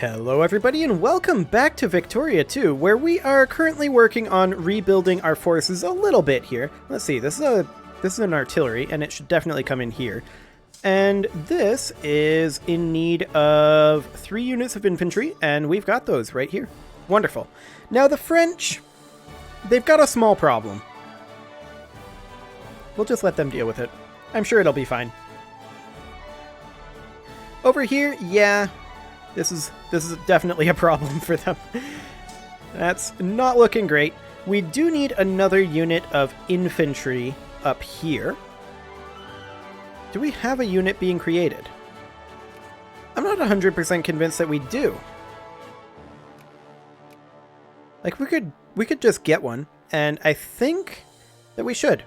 Hello everybody and welcome back to Victoria 2, where we are currently working on rebuilding our forces a little bit here. Let's see, this is an artillery and it should definitely come in here. And this is in need of 3 units of infantry, and we've got those right here. Wonderful. Now the French, they've got a small problem. We'll just let them deal with it. I'm sure it'll be fine. Over here, yeah, this is definitely a problem for them. That's not looking great. We do need another unit of infantry up here. Do we have a unit being created? I'm not 100% convinced that we do. Like, we could just get one, and I think that we should.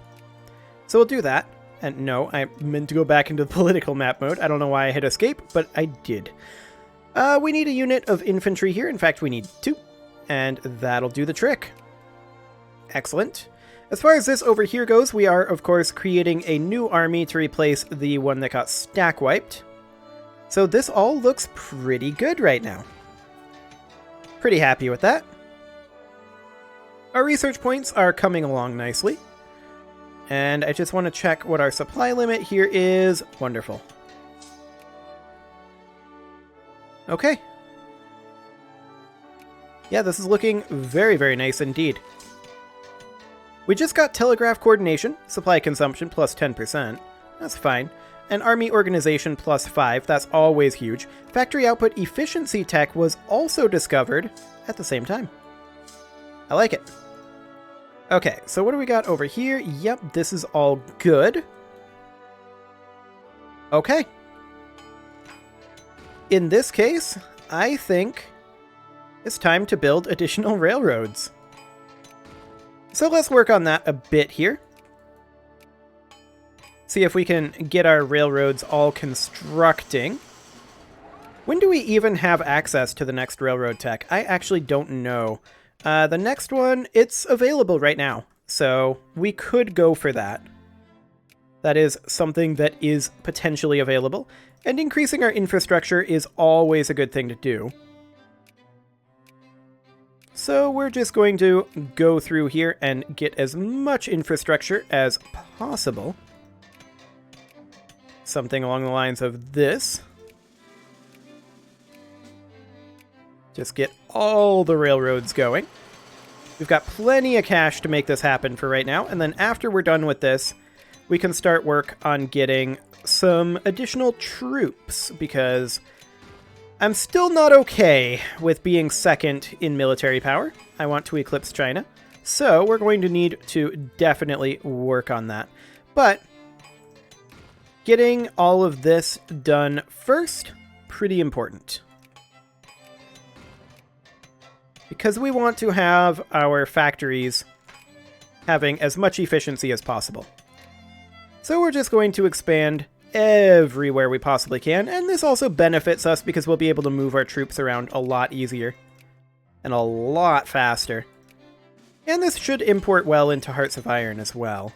So we'll do that. And no, I meant to go back into the political map mode. I don't know why I hit escape, but I did. We need a unit of infantry here. In fact, we need 2. And that'll do the trick. Excellent. As far as this over here goes, we are, of course, creating a new army to replace the one that got stack wiped. So this all looks pretty good right now. Pretty happy with that. Our research points are coming along nicely. And I just want to check what our supply limit here is. Wonderful. Okay. Yeah, this is looking very, very nice indeed. We just got telegraph coordination, supply consumption plus 10%. That's fine. And army organization plus 5. That's always huge. Factory output efficiency tech was also discovered at the same time. I like it. Okay, so what do we got over here? Yep, this is all good. Okay. In this case, I think it's time to build additional railroads. So let's work on that a bit here. See if we can get our railroads all constructing. When do we even have access to the next railroad tech? I actually don't know. The next one, it's available right now, so we could go for that. That is something that is potentially available, and increasing our infrastructure is always a good thing to do. So we're just going to go through here and get as much infrastructure as possible. Something along the lines of this. Just get all the railroads going. We've got plenty of cash to make this happen for right now, and then after we're done with this, we can start work on getting some additional troops, because I'm still not okay with being second in military power. I want to eclipse China, so we're going to need to definitely work on that. But getting all of this done first, pretty important. Because we want to have our factories having as much efficiency as possible. So we're just going to expand everywhere we possibly can, and this also benefits us because we'll be able to move our troops around a lot easier and a lot faster. And this should import well into Hearts of Iron as well.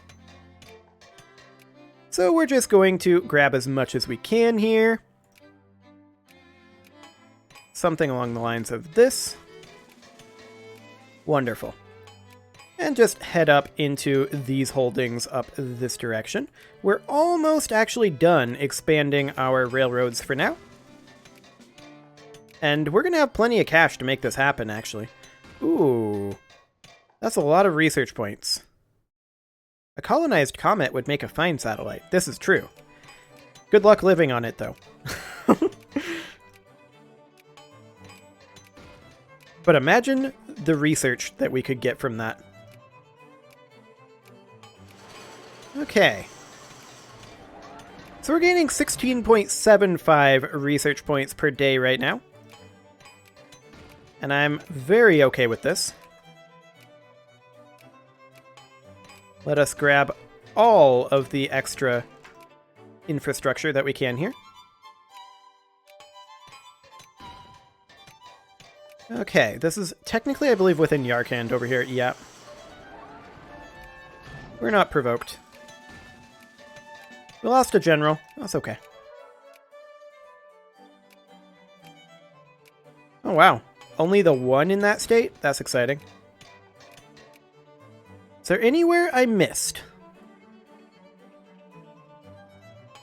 So we're just going to grab as much as we can here. Something along the lines of this. Wonderful. And just head up into these holdings up this direction. We're almost actually done expanding our railroads for now. And we're going to have plenty of cash to make this happen, actually. Ooh. That's a lot of research points. A colonized comet would make a fine satellite. This is true. Good luck living on it, though. But imagine the research that we could get from that. Okay. So we're gaining 16.75 research points per day right now. And I'm very okay with this. Let us grab all of the extra infrastructure that we can here. Okay, this is technically, I believe, within Yarkand over here. Yeah. We're not provoked. We lost a general. That's okay. Oh, wow. Only the one in that state? That's exciting. Is there anywhere I missed?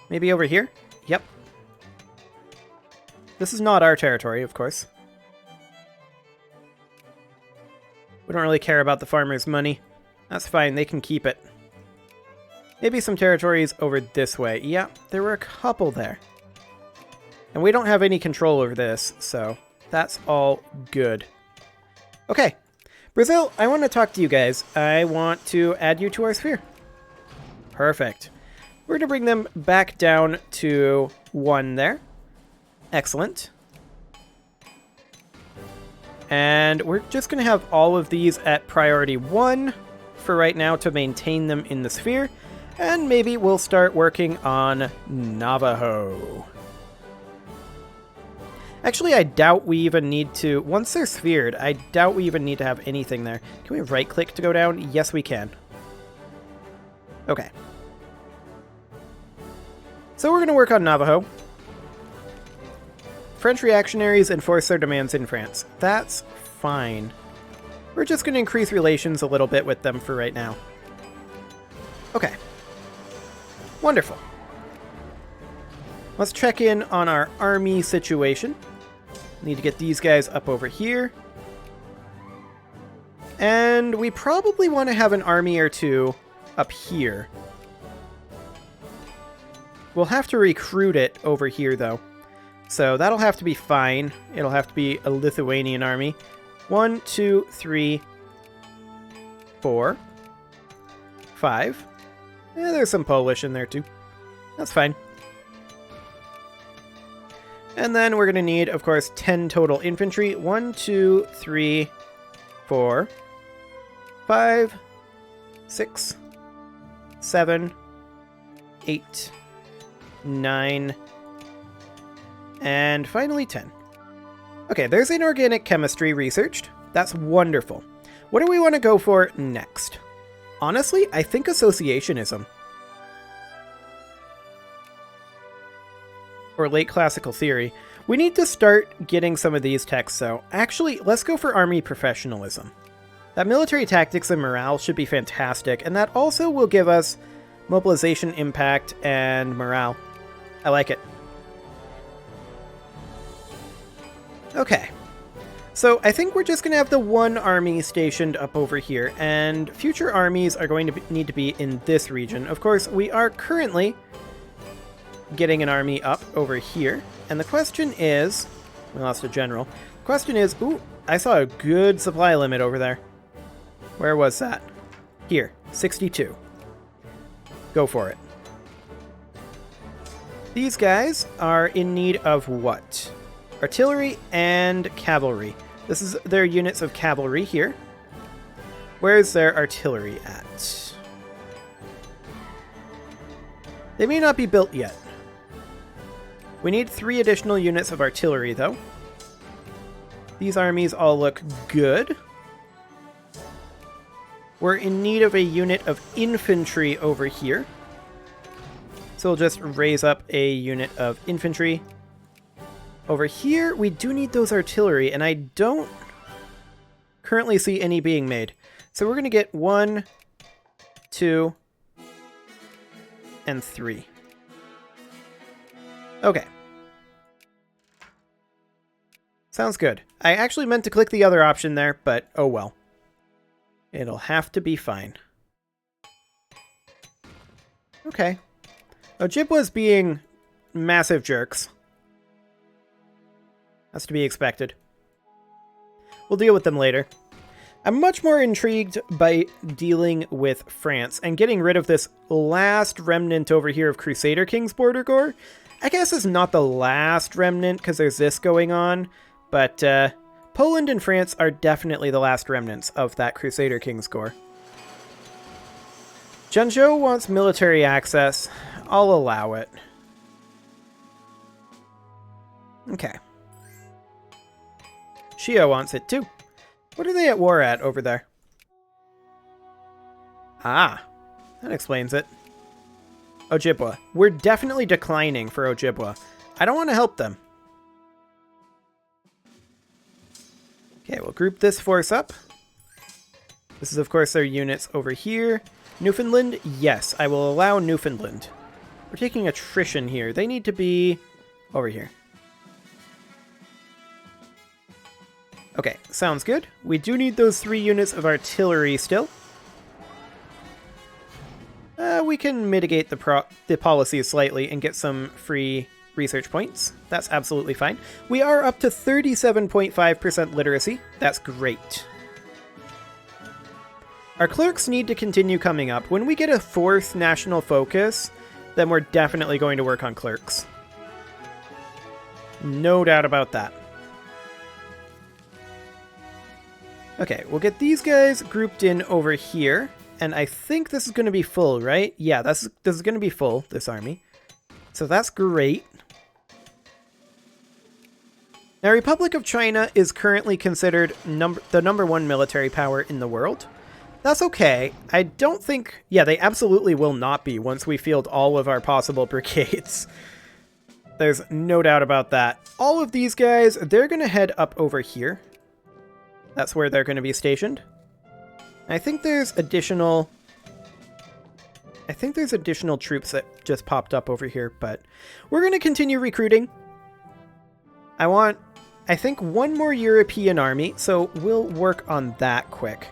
Maybe over here? Yep. This is not our territory, of course. We don't really care about the farmers' money. That's fine, they can keep it. Maybe some territories over this way. Yeah, there were a couple there. And we don't have any control over this, so that's all good. Okay, Brazil, I want to talk to you guys. I want to add you to our sphere. Perfect. We're going to bring them back down to 1 there. Excellent. And we're just going to have all of these at priority 1 for right now to maintain them in the sphere. And maybe we'll start working on Navajo. Actually, I doubt we even need to... Once they're sphered, I doubt we even need to have anything there. Can we right-click to go down? Yes, we can. Okay. So we're going to work on Navajo. French reactionaries enforce their demands in France. That's fine. We're just going to increase relations a little bit with them for right now. Okay. Wonderful. Let's check in on our army situation. Need to get these guys up over here. And we probably want to have an army or two up here. We'll have to recruit it over here, though. So that'll have to be fine. It'll have to be a Lithuanian army. 1, 2, 3, 4, 5. There's some Polish in there, too. That's fine. And then we're going to need, of course, 10 total infantry. 1, 2, 3, 4, 5, 6, 7, 8, 9, and finally 10. Okay, there's inorganic chemistry researched. That's wonderful. What do we want to go for next? Honestly, I think associationism. Or late classical theory. We need to start getting some of these texts, though. Actually, let's go for army professionalism. That military tactics and morale should be fantastic, and that also will give us mobilization impact and morale. I like it. Okay. So I think we're just going to have the 1 army stationed up over here, and future armies are going to need to be in this region. Of course, we are currently getting an army up over here, and the question is... We lost a general. The question is... Ooh, I saw a good supply limit over there. Where was that? Here, 62. Go for it. These guys are in need of what? Artillery and cavalry. This is their units of cavalry here. Where's their artillery at? They may not be built yet. We need 3 additional units of artillery, though. These armies all look good. We're in need of a unit of infantry over here. So we'll just raise up a unit of infantry. Over here, we do need those artillery, and I don't currently see any being made. So we're going to get 1, 2, and 3. Okay. Sounds good. I actually meant to click the other option there, but oh well. It'll have to be fine. Okay. Ojibwa's being massive jerks. That's to be expected. We'll deal with them later. I'm much more intrigued by dealing with France and getting rid of this last remnant over here of Crusader King's border gore. I guess it's not the last remnant because there's this going on, but Poland and France are definitely the last remnants of that Crusader King's gore. Zhengzhou wants military access. I'll allow it. Okay. Shio wants it too. What are they at war at over there? Ah, that explains it. Ojibwa. We're definitely declining for Ojibwa. I don't want to help them. Okay, we'll group this force up. This is, of course, their units over here. Newfoundland? Yes, I will allow Newfoundland. We're taking attrition here. They need to be over here. Okay, sounds good. We do need those 3 units of artillery still. We can mitigate the policy slightly and get some free research points. That's absolutely fine. We are up to 37.5% literacy. That's great. Our clerks need to continue coming up. When we get a 4th national focus, then we're definitely going to work on clerks. No doubt about that. Okay, we'll get these guys grouped in over here. And I think this is going to be full, right? Yeah, this is going to be full, this army. So that's great. Now, Republic of China is currently considered the number 1 military power in the world. That's okay. I don't think... Yeah, they absolutely will not be once we field all of our possible brigades. There's no doubt about that. All of these guys, they're going to head up over here. That's where they're going to be stationed. I think there's additional troops that just popped up over here, but we're going to continue recruiting. I think, 1 more European army, so we'll work on that quick.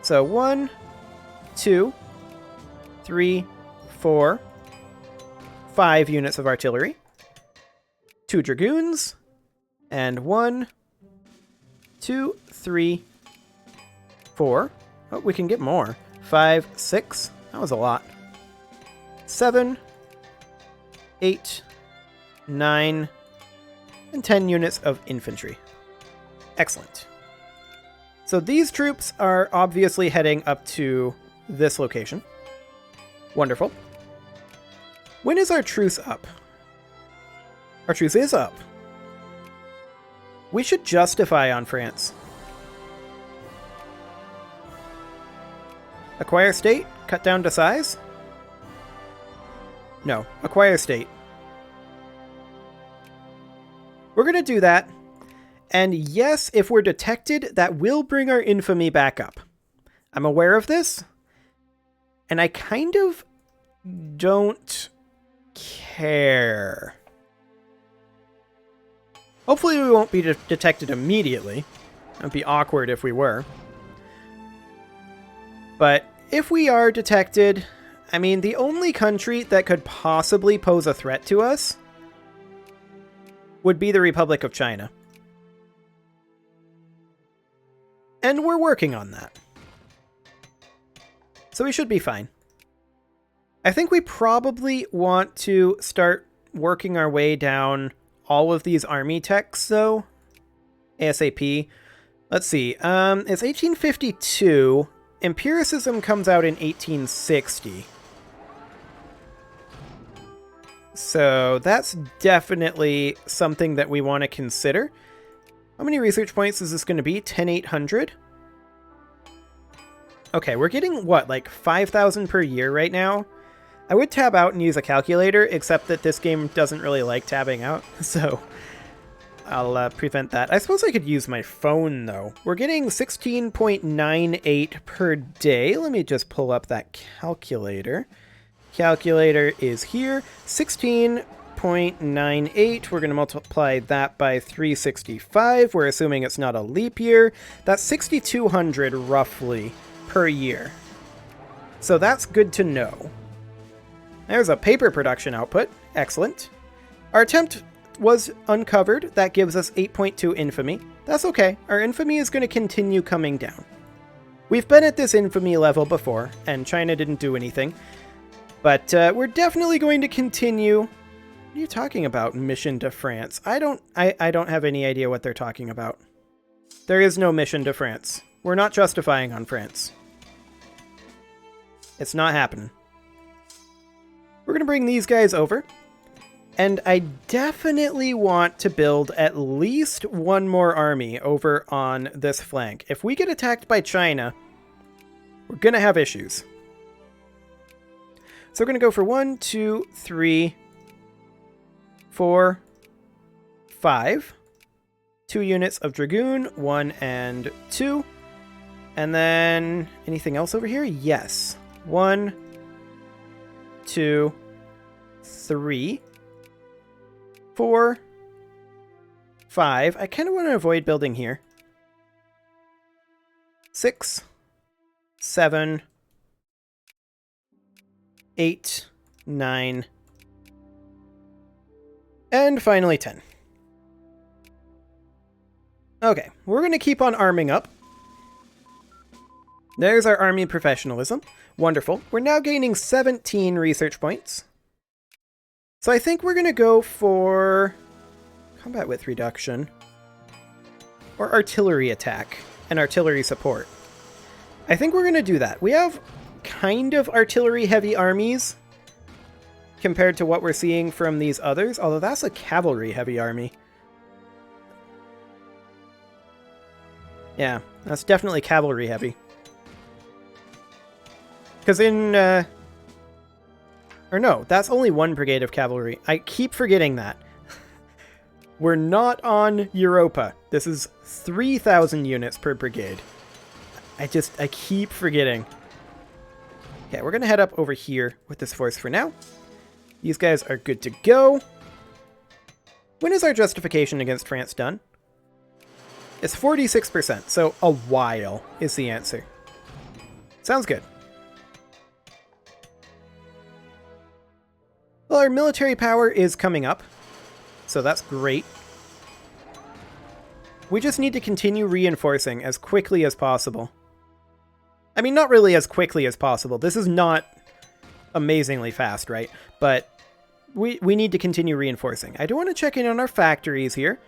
So 1, 2, 3, 4, 5 units of artillery, 2 dragoons, and 1, 2, 3, 4. Oh, we can get more. 5, 6. That was a lot. 7, 8, 9, and 10 units of infantry. Excellent. So these troops are obviously heading up to this location. Wonderful. When is our truce up? Our truce is up. We should justify on France. Acquire state? Cut down to size? No. Acquire state. We're going to do that. And yes, if we're detected, that will bring our infamy back up. I'm aware of this. And I kind of don't care. Hopefully we won't be detected immediately. It would be awkward if we were. But if we are detected, I mean, the only country that could possibly pose a threat to us would be the Republic of China. And we're working on that. So we should be fine. I think we probably want to start working our way down all of these army techs, though. ASAP. Let's see. It's 1852. Empiricism comes out in 1860. So that's definitely something that we want to consider. How many research points is this going to be? 10,800? Okay, we're getting, what, like 5,000 per year right now? I would tab out and use a calculator, except that this game doesn't really like tabbing out, so I'll prevent that. I suppose I could use my phone, though. We're getting 16.98 per day. Let me just pull up that calculator. Calculator is here. 16.98. We're going to multiply that by 365. We're assuming it's not a leap year. That's 6,200 roughly per year. So that's good to know. There's a paper production output. Excellent. Our attempt was uncovered. That gives us 8.2 infamy. That's okay. Our infamy is going to continue coming down. We've been at this infamy level before, and China didn't do anything. But we're definitely going to continue. What are you talking about, mission to France? I don't have any idea what they're talking about. There is no mission to France. We're not justifying on France. It's not happening. We're going to bring these guys over. And I definitely want to build at least one more army over on this flank. If we get attacked by China, we're going to have issues. So we're going to go for 1, 2, 3, 4, 5. 2 units of Dragoon, 1 and 2. And then anything else over here? Yes. 1, 2, 3, 4, 5. I kind of want to avoid building here. 6, 7, 8, 9, and finally 10. Okay, we're going to keep on arming up. There's our army professionalism. Wonderful. We're now gaining 17 research points. So I think we're going to go for combat width reduction or artillery attack and artillery support. I think we're going to do that. We have kind of artillery-heavy armies compared to what we're seeing from these others, although that's a cavalry-heavy army. Yeah, that's definitely cavalry-heavy. Because in... or no, that's only 1 brigade of cavalry. I keep forgetting that. We're not on Europa. This is 3,000 units per brigade. I keep forgetting. Okay, we're going to head up over here with this force for now. These guys are good to go. When is our justification against France done? It's 46%, so a while is the answer. Sounds good. Well, our military power is coming up, so that's great. We just need to continue reinforcing as quickly as possible. I mean, not really as quickly as possible. This is not amazingly fast, right? But we need to continue reinforcing. I do want to check in on our factories here.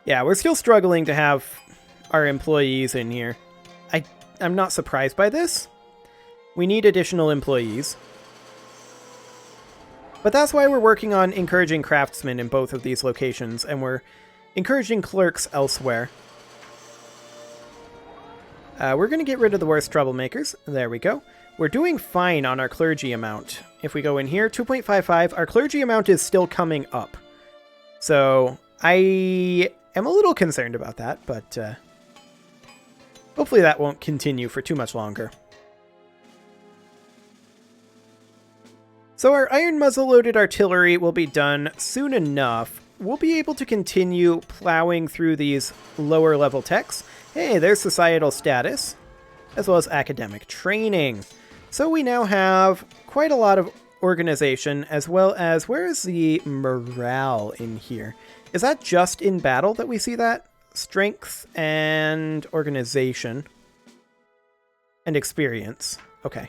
Yeah, we're still struggling to have our employees in here. I'm not surprised by this. We need additional employees. But that's why we're working on encouraging craftsmen in both of these locations, and we're encouraging clerks elsewhere. We're going to get rid of the worst troublemakers. There we go. We're doing fine on our clergy amount. If we go in here, 2.55, our clergy amount is still coming up. So I am a little concerned about that, but hopefully that won't continue for too much longer. So our iron muzzle-loaded artillery will be done soon enough. We'll be able to continue plowing through these lower-level techs. Hey, there's societal status, as well as academic training. So we now have quite a lot of organization, as well as... Where is the morale in here? Is that just in battle that we see that? Strength and organization. And experience. Okay.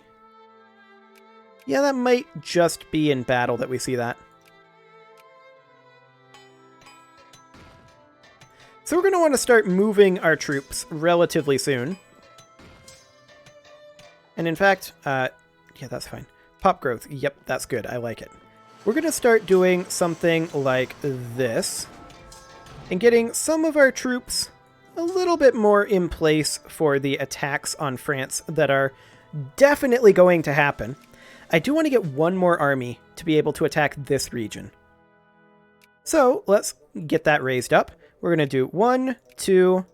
Yeah, that might just be in battle that we see that. So we're going to want to start moving our troops relatively soon. And in fact, yeah, that's fine. Pop growth. Yep, that's good. I like it. We're going to start doing something like this. And getting some of our troops a little bit more in place for the attacks on France that are definitely going to happen. I do want to get one more army to be able to attack this region. So let's get that raised up. We're going to do 1, 2,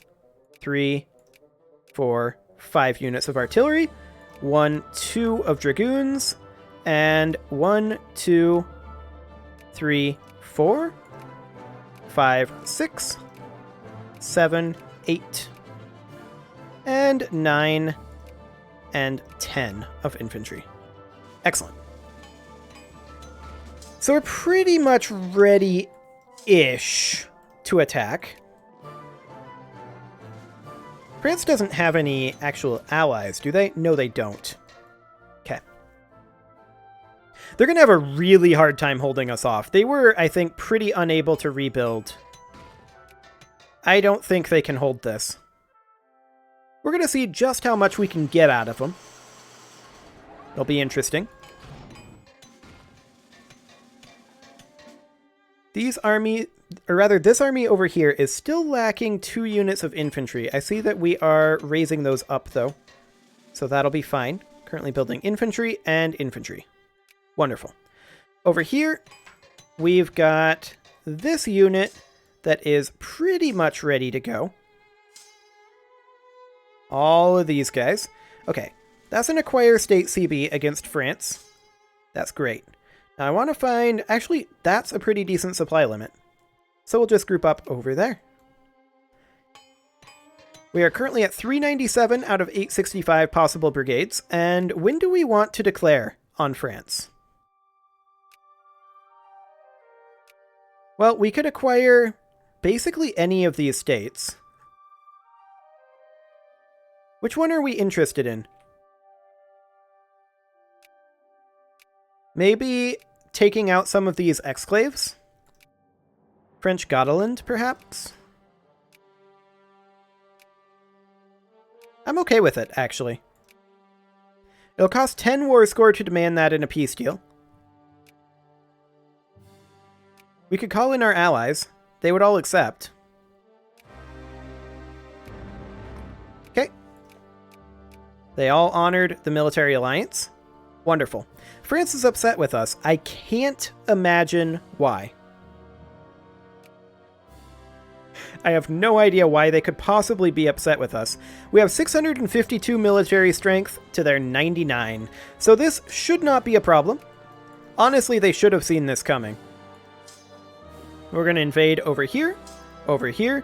3, 4, 5 units of artillery, 1, 2 of dragoons, and 1, 2, 3, 4, 5, 6, 7, 8, and 9, and 10 of infantry. Excellent. So we're pretty much ready-ish to attack. France doesn't have any actual allies, do they? No, they don't. Okay. They're going to have a really hard time holding us off. They were, I think, pretty unable to rebuild. I don't think they can hold this. We're going to see just how much we can get out of them. It'll be interesting. This army over here is still lacking 2 units of infantry. I see that we are raising those up, though. So that'll be fine. Currently building infantry and infantry. Wonderful. Over here, we've got this unit that is pretty much ready to go. All of these guys. Okay, that's an acquire state CB against France. That's great. Now I want to find... Actually, that's a pretty decent supply limit. So we'll just group up over there. We are currently at 397 out of 865 possible brigades. And when do we want to declare on France? Well, we could acquire basically any of these states. Which one are we interested in? Maybe taking out some of these exclaves? French Gotaland, perhaps? I'm okay with it, actually. It'll cost 10 war score to demand that in a peace deal. We could call in our allies. They would all accept. Okay. They all honored the military alliance. Wonderful. France is upset with us. I can't imagine why. I have no idea why they could possibly be upset with us. We have 652 military strength to their 99, so this should not be a problem. Honestly, they should have seen this coming. We're going to invade over here, over here,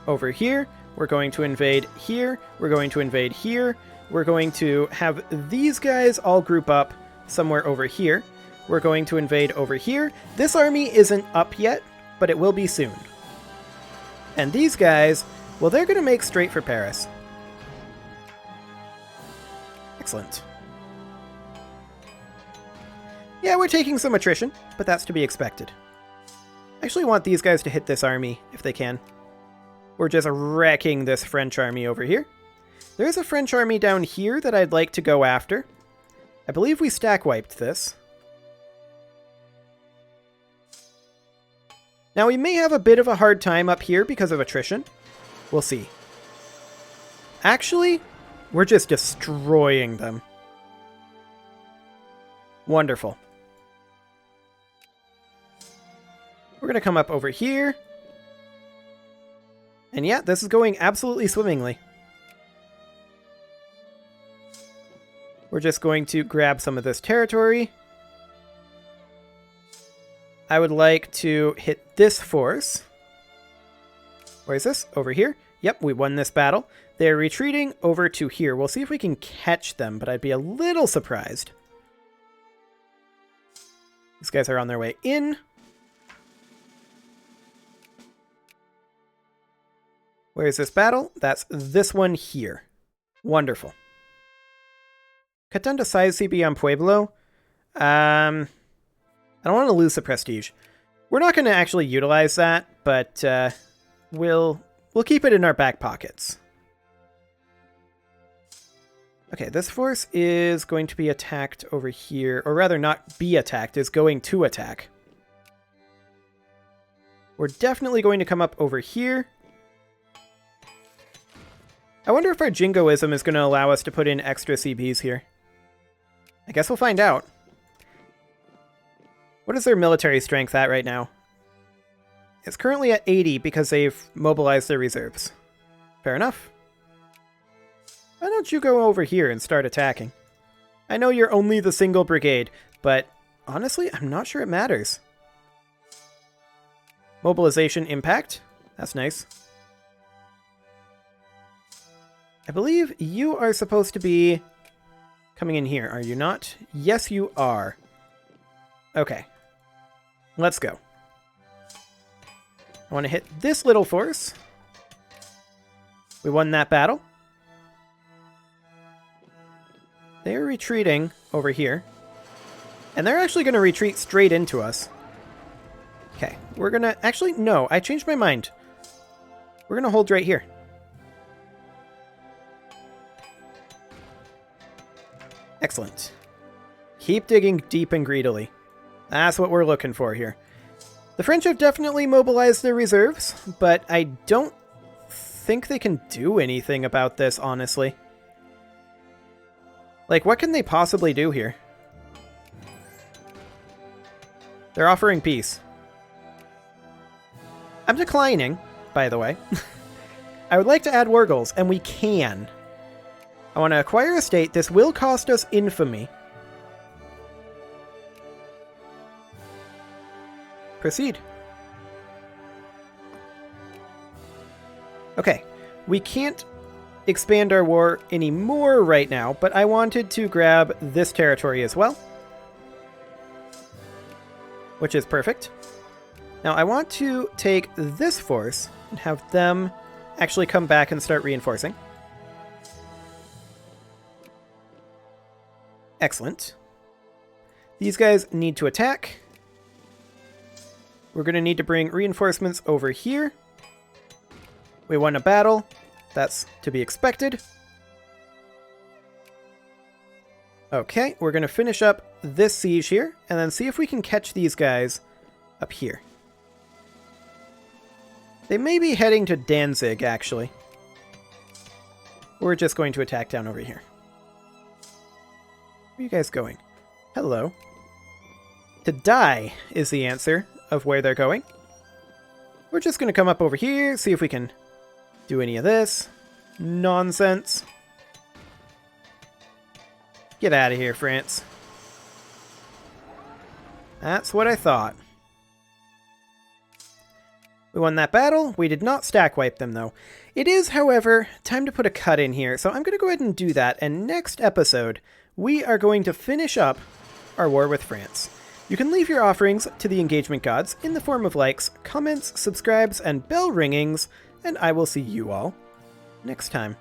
over here. We're going to invade here. We're going to invade here. We're going to have these guys all group up somewhere over here. We're going to invade over here. This army isn't up yet, but it will be soon. And these guys, well, they're going to make straight for Paris. Excellent. Yeah, we're taking some attrition, but that's to be expected. I actually want these guys to hit this army, if they can. We're just wrecking this French army over here. There's a French army down here that I'd like to go after. I believe we stack wiped this. Now we may have a bit of a hard time up here because of attrition. We'll see. Actually, we're just destroying them. Wonderful. We're going to come up over here. And yeah, this is going absolutely swimmingly. We're just going to grab some of this territory. I would like to hit this force. Where is this? Over here? Yep, we won this battle. They're retreating over to here. We'll see if we can catch them, but I'd be a little surprised. These guys are on their way in. Where is this battle? That's this one here. Wonderful. Cut down to size CB on Pueblo. I don't want to lose the prestige. We're not going to actually utilize that, but we'll keep it in our back pockets. Okay, this force is going to be attacked over here, or rather not be attacked, is going to attack. We're definitely going to come up over here. I wonder if our jingoism is going to allow us to put in extra CBs here. I guess we'll find out. What is their military strength at right now? It's currently at 80 because they've mobilized their reserves. Fair enough. Why don't you go over here and start attacking? I know you're only the single brigade, but honestly, I'm not sure it matters. Mobilization impact. That's nice. I believe you are supposed to be coming in here, are you not? Yes, you are. Okay. Let's go. I want to hit this little force. We won that battle. They're retreating over here. And they're actually going to retreat straight into us. Okay, we're going to... Actually, no, I changed my mind. We're going to hold right here. Excellent. Keep digging deep and greedily. That's what we're looking for here. The French have definitely mobilized their reserves, but I don't think they can do anything about this, honestly. Like, what can they possibly do here? They're offering peace. I'm declining, by the way. I would like to add war goals, and we can. I want to acquire a state. This will cost us infamy. Proceed. Okay, we can't expand our war anymore right now, but I wanted to grab this territory as well, which is perfect. Now I want to take this force and have them actually come back and start reinforcing. Excellent. These guys need to attack. We're going to need to bring reinforcements over here. We won a battle. That's to be expected. Okay, we're going to finish up this siege here, and then see if we can catch these guys up here. They may be heading to Danzig, actually. We're just going to attack down over here. Where are you guys going? Hello. To die is the answer of where they're going. We're just going to come up over here, see if we can do any of this nonsense. Get out of here, France. That's what I thought. We won that battle. We did not stack wipe them, though. It is, however, time to put a cut in here, so I'm going to go ahead and do that, and next episode, we are going to finish up our war with France. You can leave your offerings to the engagement gods in the form of likes, comments, subscribes, and bell ringings, and I will see you all next time.